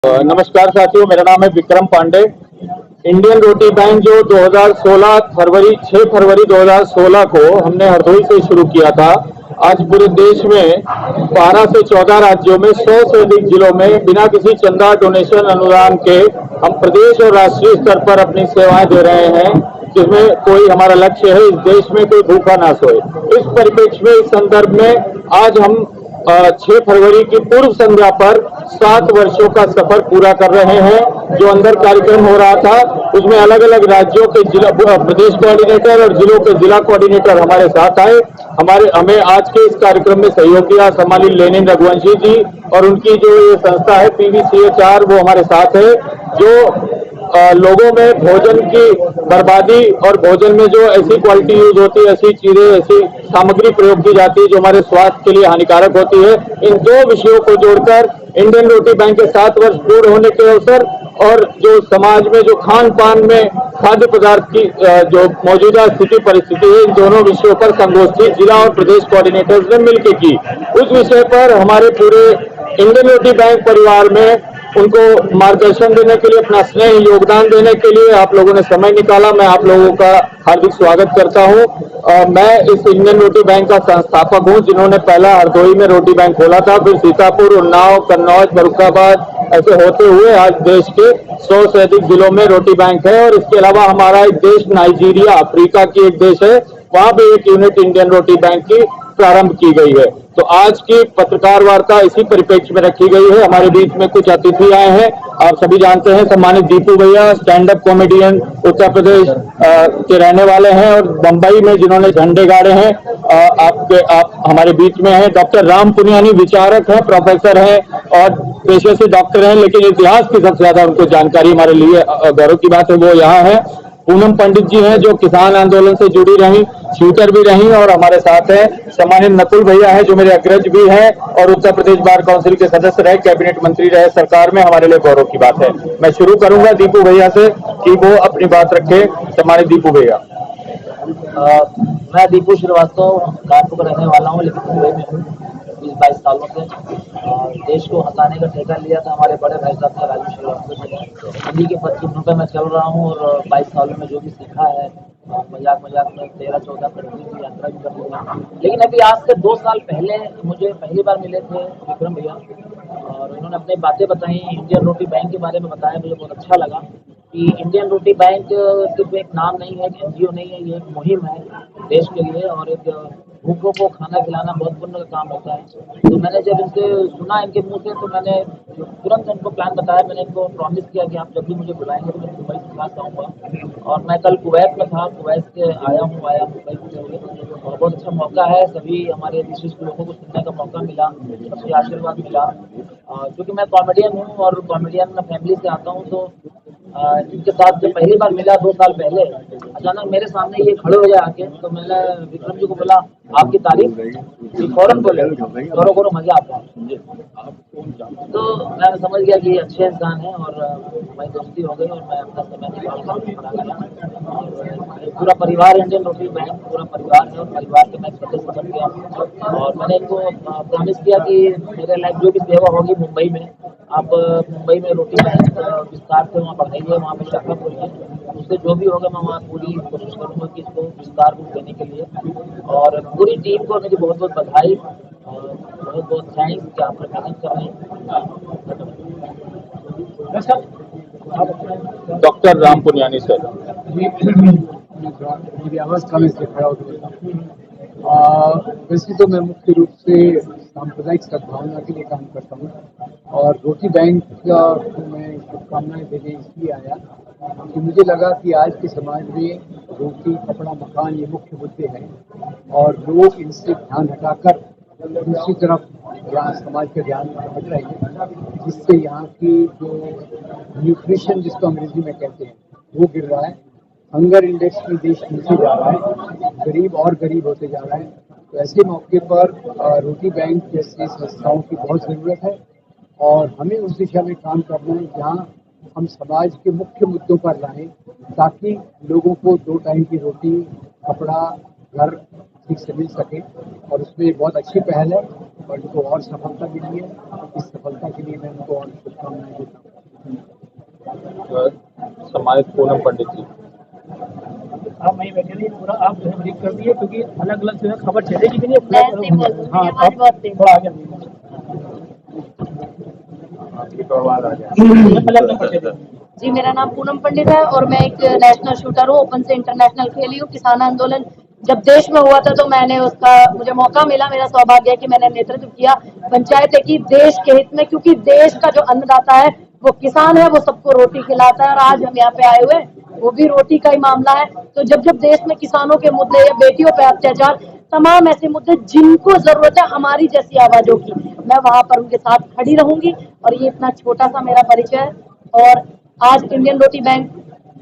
नमस्कार साथियों, मेरा नाम है विक्रम पांडे। इंडियन रोटी बैंक जो 2016 फरवरी 6 फरवरी 2016 को हमने हरदोई से शुरू किया था, आज पूरे देश में 12 से 14 राज्यों में 100 से अधिक जिलों में बिना किसी चंदा, डोनेशन, अनुदान के हम प्रदेश और राष्ट्रीय स्तर पर अपनी सेवाएं दे रहे हैं, जिसमें कोई हमारा लक्ष्य है इस देश में कोई भूखा ना सोए। इस परिप्रेक्ष्य में, इस संदर्भ में आज हम 6 फरवरी की पूर्व संध्या पर 7 वर्षों का सफर पूरा कर रहे हैं। जो अंदर कार्यक्रम हो रहा था उसमें अलग अलग राज्यों के जिला प्रदेश कोऑर्डिनेटर और जिलों के जिला कोऑर्डिनेटर हमारे साथ आए। हमें आज के इस कार्यक्रम में सहयोग दिया सम्मानित लेनिन रघुवंशी जी, और उनकी जो ये संस्था है PVCHR वो हमारे साथ है, जो लोगों में भोजन की बर्बादी और भोजन में जो ऐसी क्वालिटी यूज होती है, ऐसी चीजें, ऐसी सामग्री प्रयोग की जाती है जो हमारे स्वास्थ्य के लिए हानिकारक होती है, इन दो विषयों को जोड़कर इंडियन रोटी बैंक के 7 वर्ष पूर्ण होने के अवसर और जो समाज में जो खान पान में खाद्य पदार्थ की जो मौजूदा स्थिति परिस्थिति है, इन दोनों विषयों पर संगोष्ठी जिला और प्रदेश कोऑर्डिनेटर्स ने मिलकर की। उस विषय पर हमारे पूरे इंडियन रोटी बैंक परिवार में उनको मार्गदर्शन देने के लिए, अपना स्नेह योगदान देने के लिए आप लोगों ने समय निकाला। मैं आप लोगों का हार्दिक स्वागत करता हूं। मैं इस इंडियन रोटी बैंक का संस्थापक हूं, जिन्होंने पहला हरदोई में रोटी बैंक खोला था, फिर सीतापुर, उन्नाव, कन्नौज, फर्रुखाबाद, ऐसे होते हुए आज देश के 100 से अधिक जिलों में रोटी बैंक है। और इसके अलावा हमारा एक देश नाइजीरिया, अफ्रीका की एक देश है, वहां भी एक यूनिट इंडियन रोटी बैंक की प्रारंभ की गई है। तो आज की पत्रकार वार्ता इसी परिप्रेक्ष्य में रखी गई है। हमारे बीच में कुछ अतिथि आए हैं, आप सभी जानते हैं, सम्मानित दीपू भैया stand up comedian Uttar Pradesh के रहने वाले हैं और बंबई में जिन्होंने झंडे गाड़े हैं, आप हमारे बीच में हैं। डॉक्टर राम पुनियानी विचारक हैं, प्रोफेसर हैं और पेशे से डॉक्टर हैं, लेकिन इतिहास की सबसे ज्यादा उनको जानकारी, हमारे लिए गौरव की बात है, वो यहाँ है। पूनम पंडित जी हैं जो किसान आंदोलन से जुड़ी रही, शूटर भी रही और हमारे साथ हैं। सम्मानित नकुल भैया हैं जो मेरे अग्रज भी हैं और उत्तर प्रदेश बार काउंसिल के सदस्य रहे, कैबिनेट मंत्री रहे सरकार में, हमारे लिए गौरव की बात है। मैं शुरू करूंगा दीपू भैया से कि वो अपनी बात रखे। सम्मानित दीपू भैया। मैं दीपू श्रीवास्तव कानपुर का रहने वाला हूँ, लेकिन मुंबई में हूँ 20-22 सालों से। देश को हंसाने का ठेका लिया था हमारे बड़े भाई साहब ने, राजू श्रीवास्तव जी ने। उन्हीं के पद पे मैं चल रहा हूँ और 22 सालों में जो भी सीखा है, मजाक मजाक में 13-14 कंट्री की यात्रा भी कर ली है। लेकिन अभी आज से 2 साल पहले मुझे पहली बार मिले थे विक्रम भैया, और उन्होंने अपनी बातें बताई, इंडियन रोटी बैंक के बारे में बताया। मुझे बहुत अच्छा लगा कि इंडियन रोटी बैंक सिर्फ एक नाम नहीं है, एक NGO नहीं है, ये एक मुहिम है देश के लिए, और एक भूखों को खाना खिलाना बहुत पुण्य का काम होता है। तो मैंने जब इनसे सुना इनके मुंह से, तो मैंने तुरंत उनको प्लान बताया। मैंने इनको प्रॉमिस किया कि आप जब भी मुझे बुलाएंगे तो मैं दुबई के साथ आऊँगा। और मैं कल कुवैत में था, कुवैत से आया मुंबई के लिए, और बहुत अच्छा मौका है। सभी हमारे विशिष्ट लोगों को सुनने का मौका मिला, सबसे आशीर्वाद मिला। क्योंकि मैं कॉमेडियन हूँ और कॉमेडियन फैमिली से आता हूँ, तो इनके साथ जब पहली बार मिला 2 साल पहले, अचानक मेरे सामने ये खड़े हो गए आके, तो मैंने विक्रम जी को बोला आपकी तारीफ, ये फौरन बोले करो करो मजा आता है। तो मैं समझ गया कि ये अच्छे इंसान है, और हमारी दोस्ती हो गई और मैं अपना समय निकाल कर और पूरा परिवार इंडियन रोटी बैंक पूरा परिवार है, और परिवार के मैं सदस्य बन गया। और मैंने इनको प्रॉमिस किया कि मेरे लाइफ जो भी सेवा होगी मुंबई में, आप मुंबई में रोटी बैंक विस्तार से वहाँ बढ़ाइए, वहाँ पे शाखा खोलिए, उससे जो भी होगा मैं वहाँ पूरी कोशिश करूँगा कि इसको विस्तार रूप देने के लिए। और पूरी टीम को मेरी बहुत बहुत बधाई और बहुत बहुत थैंक्स कि आप मेहनत कर रहे हैं। Doctor Ram Puniyani sir. मेरी आवाज़ कम इसलिए खड़ा होकर वैसे तो मैं मुख्य रूप से सांप्रदायिक सद्भावना के लिए काम करता हूँ, और रोटी बैंक का मैं शुभकामनाएं देने इसलिए आया कि मुझे लगा कि आज के समाज में रोटी, कपड़ा, मकान ये मुख्य मुद्दे हैं, और लोग इनसे ध्यान हटाकर दूसरी तरफ यहाँ समाज का ध्यान हट रहे हैं, जिससे यहाँ की जो न्यूट्रिशन, जिसको अंग्रेजी में कहते हैं, वो गिर रहा है। हंगर इंडेक्स में देश नीचे जा रहा है, गरीब और गरीब होते जा रहा है। तो ऐसे मौके पर रोटी बैंक जैसी संस्थाओं की बहुत ज़रूरत है, और हमें उस दिशा में काम करना है जहाँ हम समाज के मुख्य मुद्दों पर लाएं, ताकि लोगों को 2 टाइम की रोटी, कपड़ा, घर ठीक से मिल सके। और उसमें बहुत अच्छी पहल है और इनको और सफलता मिली है। इस सफलता के लिए मैं उनको और शुभकामनाएं देता हूँ। सम्मानित पूनम पंडित जी। आप वहीं बैठे रहिए, पूरा आप जो है ब्रीफ कर दिए, क्योंकि अलग अलग जो है खबर चलेगी भी नहीं। मैं ऐसे ही बोल दूंगी, हाँ, आवाज आप बहुत तेज। थोड़ा आगे आइए। पहले अपना परिचय दीजिए। जी, मेरा नाम पूनम पंडित है और मैं एक नेशनल शूटर हूँ। ओपन से इंटरनेशनल खेली हूँ। किसान आंदोलन जब देश में हुआ था तो मैंने उसका मुझे मौका मिला, मेरा सौभाग्य है कि मैंने नेतृत्व किया पंचायत की देश के हित में, क्योंकि देश का जो अन्नदाता है वो किसान है, वो सबको रोटी खिलाता है। और आज हम यहाँ पे आए हुए वो भी रोटी का ही मामला है। तो जब जब देश में किसानों के मुद्दे या बेटियों पे अत्याचार, तमाम ऐसे मुद्दे जिनको जरूरत है हमारी जैसी आवाजों की, मैं वहां पर उनके साथ खड़ी रहूंगी। और ये इतना छोटा सा मेरा परिचय है। और आज इंडियन रोटी बैंक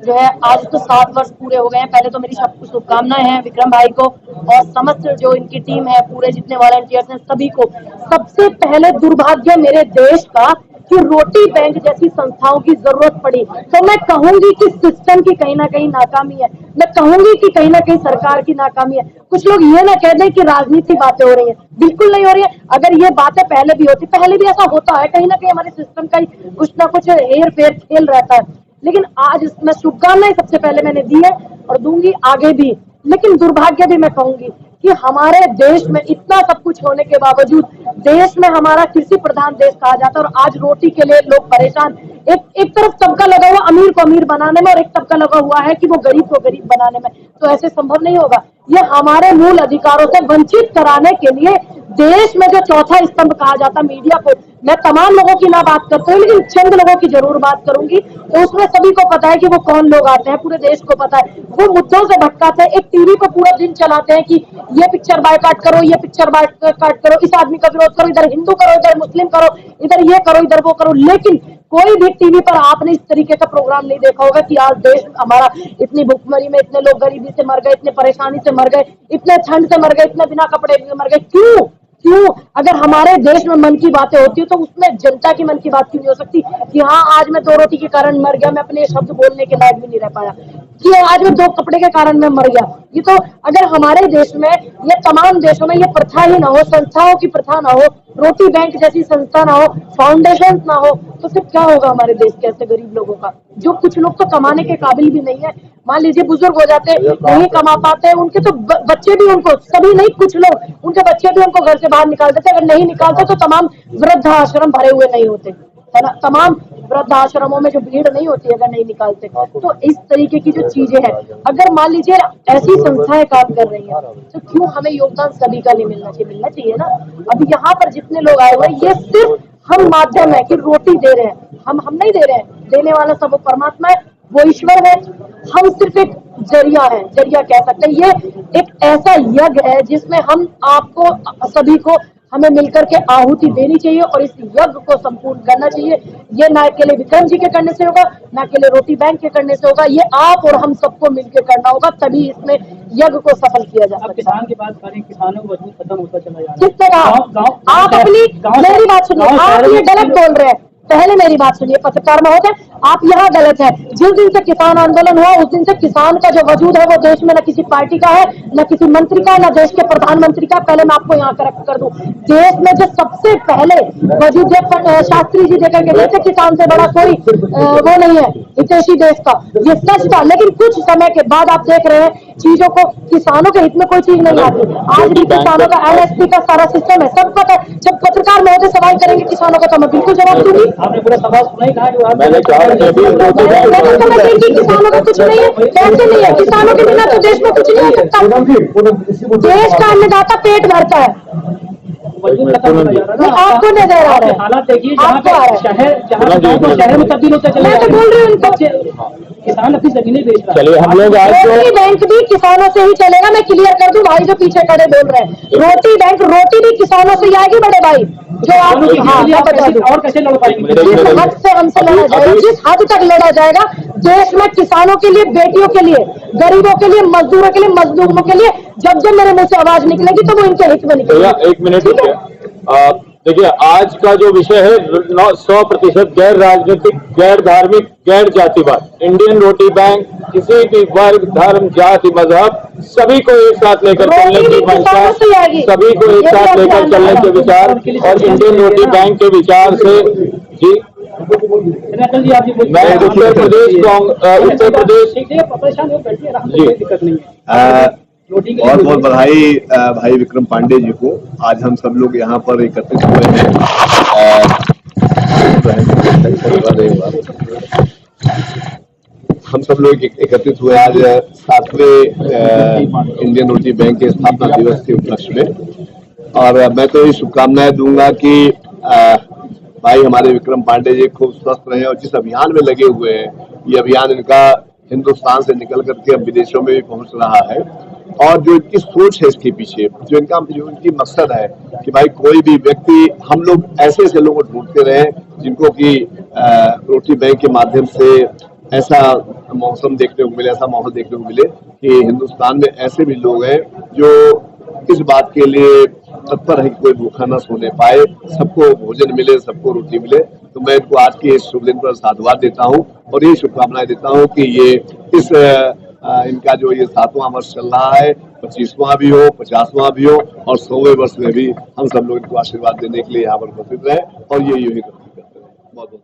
जो है, आज तो 7 वर्ष पूरे हो गए हैं। पहले तो मेरी सबको शुभकामनाएं हैं विक्रम भाई को और समस्त जो इनकी टीम है, पूरे जितने वॉलंटियर्स हैं सभी को। सबसे पहले दुर्भाग्य मेरे देश का कि रोटी बैंक जैसी संस्थाओं की जरूरत पड़ी, तो मैं कहूंगी कि सिस्टम की कहीं ना कहीं नाकामी है। मैं कहूंगी कि कहीं ना कहीं सरकार की नाकामी है। कुछ लोग ये ना कह दें कि राजनीति बातें हो रही है, बिल्कुल नहीं हो रही है। अगर ये बातें पहले भी होती, पहले भी ऐसा होता है, कहीं ना कहीं हमारे सिस्टम का कुछ ना कुछ हेर फेर खेल रहता है। लेकिन आज इसमें शुभकामनाएं सबसे पहले मैंने दी है और दूंगी आगे भी। लेकिन दुर्भाग्य भी मैं कहूंगी कि हमारे देश में इतना सब कुछ होने के बावजूद, देश में हमारा कृषि प्रधान देश कहा जाता है और आज रोटी के लिए लोग परेशान। एक तरफ तबका लगा हुआ अमीर को अमीर बनाने में और एक तबका लगा हुआ है कि वो गरीब को गरीब बनाने में। तो ऐसे संभव नहीं होगा। ये हमारे मूल अधिकारों से वंचित कराने के लिए देश में जो चौथा स्तंभ कहा जाता मीडिया को, मैं तमाम लोगों की ना बात करता हूँ लेकिन चंद लोगों की जरूर बात करूंगी। तो उसमें सभी को पता है कि वो कौन लोग आते हैं, पूरे देश को पता है। वो मुद्दों से भटकाते हैं, एक टीवी को पूरा दिन चलाते हैं कि ये पिक्चर बायकाट करो, ये पिक्चर बायकाट करो, इस आदमी का विरोध करो, इधर हिंदू करो, इधर मुस्लिम करो, इधर ये करो, इधर वो करो। लेकिन कोई भी टीवी पर आपने इस तरीके का प्रोग्राम नहीं देखा होगा कि आज देश हमारा इतनी भुखमरी में, इतने लोग गरीबी से मर गए, इतने परेशानी से मर गए, इतने ठंड से मर गए, इतने बिना कपड़े के मर गए। क्यों? अगर हमारे देश में मन की बातें होती है तो उसमें जनता की मन की बात क्यों नहीं हो सकती कि हाँ आज मैं 2 रोटी के कारण मर गया, मैं अपने शब्द बोलने के लायक भी नहीं रह पाया, कि आज मैं 2 कपड़े के कारण मैं मर गया। ये तो अगर हमारे देश में या तमाम देशों में ये प्रथा ही ना हो, संस्थाओं की प्रथा ना हो, रोटी बैंक जैसी संस्था ना हो, फाउंडेशन ना हो, तो फिर क्या होगा हमारे देश के ऐसे गरीब लोगों का? जो कुछ लोग तो कमाने के काबिल भी नहीं है। मान लीजिए बुजुर्ग हो जाते हैं, नहीं कमा पाते हैं, उनके तो बच्चे भी उनको, सभी नहीं कुछ लोग, उनके बच्चे भी उनको घर से बाहर निकाल देते। अगर नहीं निकालते तो तमाम वृद्धाश्रम भरे हुए नहीं होते, है ना? तमाम वृद्धाश्रमों में जो भीड़ नहीं होती अगर नहीं निकालते। तो इस तरीके की जो चीजें हैं, अगर मान लीजिए ऐसी संस्थाएं काम कर रही हैं तो क्यों हमें योगदान सभी का नहीं मिलना चाहिए? मिलना चाहिए ना। अभी यहाँ पर जितने लोग आए हुए हैं ये सिर्फ हम माध्यम है कि रोटी दे रहे हैं, हम नहीं दे रहे हैं। देने वाला सब वो परमात्मा है, वो ईश्वर है, हम सिर्फ एक जरिया है, जरिया कह सकते हैं। ये एक ऐसा यज्ञ है जिसमें हम आपको सभी को हमें मिलकर के आहुति देनी चाहिए और इस यज्ञ को संपूर्ण करना चाहिए। ये ना अकेले विक्रम जी के करने से होगा, ना अकेले रोटी बैंक के करने से होगा, ये आप और हम सबको मिलकर करना होगा, तभी इसमें यज्ञ को सफल किया जा सकता है। किसान की बात करें, किसानों को वजूद खत्म होता चला जा रहा है। किसने कहा? आप अपनी मेरी बात सुनिए, आप ये गलत बोल रहे हैं। पहले मेरी बात सुनिए पत्रकार महोदय, आप यहाँ गलत है। जिस दिन से किसान आंदोलन हुआ उस दिन से किसान का जो वजूद है वो देश में न किसी पार्टी का है, न किसी मंत्री का, न देश के प्रधानमंत्री का। पहले मैं आपको यहाँ करेक्ट कर दूं, देश में जो सबसे पहले वजूद शास्त्री जी देखा गया थे, किसान से बड़ा कोई वो नहीं है हितैषी देश का, ये सच था। लेकिन कुछ समय के बाद आप देख रहे हैं चीजों को, किसानों के हित में कोई चीज नहीं आती। आज भी किसानों का एमएसपी का सारा सिस्टम है, सब पता है। जब पत्रकार महोदय सवाल करेंगे किसानों का तो मैं बिल्कुल जवाब दूंगी। आपने पूरा सवाल सुना ही, कहा जो मैंने कहा कि किसानों का कुछ नहीं है, कैसे नहीं है? किसानों के बिना तो देश में कुछ नहीं हो सकता। देश का अन्नदाता पेट भरता है, वजूद खत्म होता जा रहा है। आपको नजर आ रहा है, हालात देखिए, जहाँ पे आपको शहर में तब्दील होता चला मैं तो बोल रही हूँ उनको, किसान अपनी जमीनें बेच रहा है। चलिए हम लोग आज रोटी बैंक भी किसानों से ही चलेगा। मैं क्लियर कर दूं, भाई जो पीछे खड़े बोल रहे हैं, रोटी बैंक, रोटी भी किसानों से ही आएगी बड़े भाई। जो आप और कैसे लड़ पाएंगे? जिस हद से हमसे लड़ा जाएगा, जिस हद तक लड़ा जाएगा देश में किसानों के लिए, बेटियों के लिए, गरीबों के लिए, मजदूरों के लिए, मजदूरों के लिए, जब जब मेरे मुंह से आवाज निकलेगी तो वो इनके हित में निकलेगी। 1 मिनट देखिए, आज का जो विषय है 100% गैर राजनीतिक, गैर धार्मिक, गैर जातिवाद। इंडियन रोटी बैंक किसी भी वर्ग, धर्म, जाति, मजहब सभी को एक साथ लेकर चलने की मंशा, सभी को एक साथ लेकर चलने के विचार और इंडियन रोटी बैंक के विचार से जी सेनेटर जी आप जी मैं उत्तर प्रदेश ठीक है परेशान हो बैठिए आराम से, जी। कोई दिक्कत नहीं है। रोटी के लिए बहुत बहुत बधाई भाई विक्रम पांडे जी को। आज हम सब लोग यहाँ पर एकत्रित हुए हैं। हम सब लोग एकत्रित हुए आज 7वें इंडियन रोटी बैंक के स्थापना दिवस के उपलक्ष्य में। और मैं तो ये शुभकामनाएं दूंगा कि भाई हमारे विक्रम पांडे जी खूब स्वस्थ रहे और जिस अभियान में लगे हुए हैं, ये अभियान इनका हिंदुस्तान से निकल करके अब विदेशों में भी पहुंच रहा है। और जो इनकी सोच है इसके पीछे, जो इनकी मकसद है कि भाई कोई भी व्यक्ति, हम लोग ऐसे ऐसे लोगों को ढूंढते रहे जिनको कि रोटी बैंक के माध्यम से ऐसा मौसम देखने को मिले, ऐसा माहौल देखने को मिले कि हिंदुस्तान में ऐसे भी लोग हैं जो इस बात के लिए तत्पर है कि कोई भूखा न सोने पाए, सबको भोजन मिले, सबको रोटी मिले। तो मैं इनको आज के इस शुभ दिन पर साधुवाद देता हूँ और ये शुभकामनाएं देता हूँ कि ये इस इनका जो ये 7वां वर्ष चल रहा है, 25वां भी हो, 50वां भी हो और 100वें वर्ष में भी हम सब लोग इनको आशीर्वाद देने के लिए यहाँ पर उपस्थित रहे और ये यूं ही तरक्की करते रहे। बहुत बहुत